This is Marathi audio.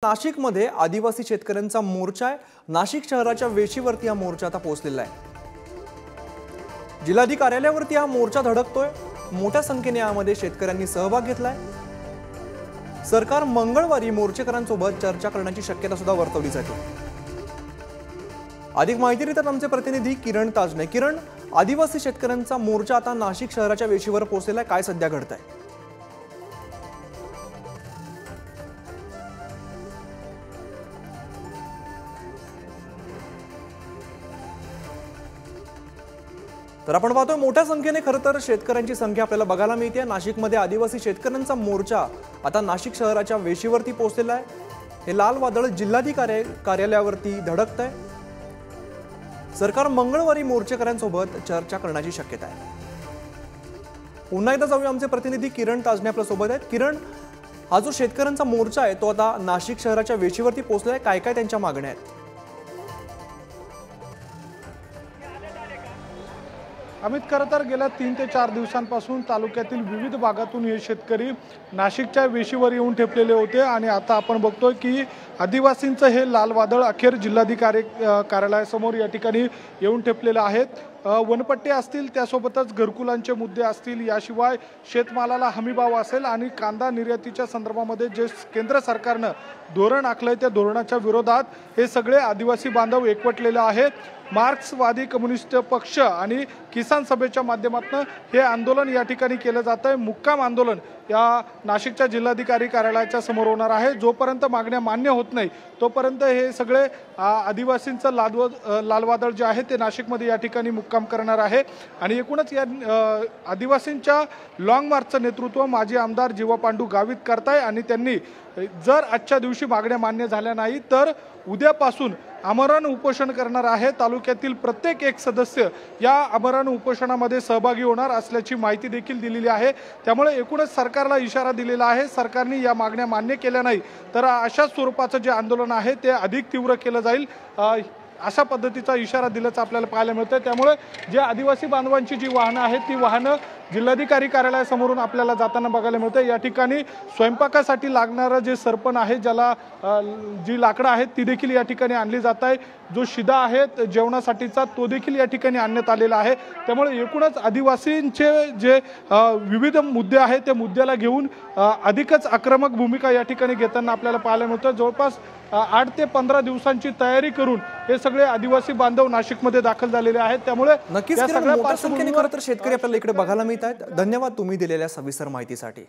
नाशिकमध्ये आदिवासी शेतकऱ्यांचा मोर्चा आहे। नाशिक शहराच्या वेशीवरती हा मोर्चा आता पोहोचलेला आहे। जिल्हाधिकारी कार्यालयावरती हा मोर्चा धडकतोय। मोठ्या संख्येने यामध्ये शेतकऱ्यांनी सहभाग घेतलाय। सरकार मंगळवारी मोर्चेकरांसोबत चर्चा करण्याची शक्यता सुद्धा वर्तवली जाते। अधिक माहिती देतात आमचे प्रतिनिधी किरण ताजने। किरण, आदिवासी शेतकऱ्यांचा मोर्चा आता नाशिक शहराच्या वेशीवर पोहोचलेला आहे, काय सध्या घडतंय? तर आपण पाहतोय मोठ्या संख्येने खरं तर शेतकऱ्यांची संख्या आपल्याला बघायला मिळते। नाशिकमध्ये आदिवासी शेतकऱ्यांचा मोर्चा आता नाशिक शहराच्या वेशीवरती पोहोचलेला आहे। हे लाल वादळ जिल्हाधिकारी कार्यालयावरती धडकतंय। सरकार मंगळवारी मोर्चेकरांसोबत चर्चा करण्याची शक्यता आहे। पुन्हा एकदा जाऊया, आमचे प्रतिनिधी किरण ताजने आपल्या सोबत आहेत। किरण, हा जो शेतकऱ्यांचा मोर्चा आहे तो आता नाशिक शहराच्या वेशीवरती पोहोचलाय, काय काय त्यांच्या मागण्या आहेत? अमित, खरं तर गेल्या 3 ते 4 दिवसांपासून तालुक्यातील विविध भागातून हे शेतकरी नाशिकच्या वेशीवर येऊन ठेपलेले होते आणि आता आपण बघतोय की आदिवासींचं हे लाल वादळ अखेर जिल्हाधिकारी कार्यालयासमोर या ठिकाणी येऊन ठेपलेलं आहेत। वनपट्टी असतील, त्यासोबतच घरकुलांचे मुद्दे असतील, याशिवाय शेतमालाला हमीभाव असेल आणि कांदा निर्यातीच्या संदर्भामध्ये जे केंद्र सरकारनं धोरण आखलंय त्या धोरणाच्या विरोधात हे सगळे आदिवासी बांधव एकवटलेले आहेत। मार्क्सवादी कम्युनिस्ट पक्ष आणि किसान सभेच्या माध्यमातून हे आंदोलन या ठिकाणी केलं जात आहे। मुक्काम आंदोलन या नाशिकच्या जिल्हाधिकारी कार्यालयाच्या समोर होणार आहे। जोपर्यंत मागण्या मान्य होत नाही तोपर्यंत हे सगळे आदिवासींचं लालवादळ जे आहे ते नाशिकमध्ये या ठिकाणी मुक्काम करणार आहे। आणि एकूणच या आदिवासींच्या लॉंग मार्चचं नेतृत्व माजी आमदार जीवा पांडू गावित करताय आणि त्यांनी जर आजच्या दिवशी मागण्या मान्य झाल्या नाही तर उद्यापासून आमरण उपोषण करणार आहे। तालुक्यातील प्रत्येक एक सदस्य या आमरण उपोषणामध्ये सहभागी होणार असल्याची माहिती देखील दिलेली आहे। त्यामुळे एकूणच सरकारला इशारा दिलेला आहे, सरकारने या मागण्या मान्य केल्या नाही तर अशाच स्वरूपाचं जे आंदोलन आहे ते अधिक तीव्र केलं जाईल, अशा पद्धतीचा इशारा दिल्याचं आपल्याला पाहायला मिळतं। त्यामुळे जे आदिवासी बांधवांची जी वाहनं आहेत ती वाहनं जिल्हाधिकारी कार्यालयासमोरून आपल्याला जाताना बघायला मिळतं। या ठिकाणी स्वयंपाकासाठी लागणारं जे सरपण आहे, ज्याला जी लाकडं आहेत ती देखील या ठिकाणी आणली जात आहे। जो शिदा आहे जेवणासाठीचा तो देखील या ठिकाणी आणण्यात आलेला आहे। त्यामुळे एकूणच आदिवासींचे जे विविध मुद्दे आहेत त्या मुद्द्याला घेऊन अधिकच आक्रमक भूमिका या ठिकाणी घेताना आपल्याला पाहायला मिळतं। जवळपास 8 ते 15 दिवसांची तयारी करून हे सगळे आदिवासी बांधव नाशिकमध्ये दाखल झालेले आहेत। त्यामुळे नक्कीच मोठ्या संख्येने खरं तर शेतकरी आपल्याला इकडे बघायला मिळत आहेत। धन्यवाद तुम्ही दिलेल्या सविस्तर माहितीसाठी।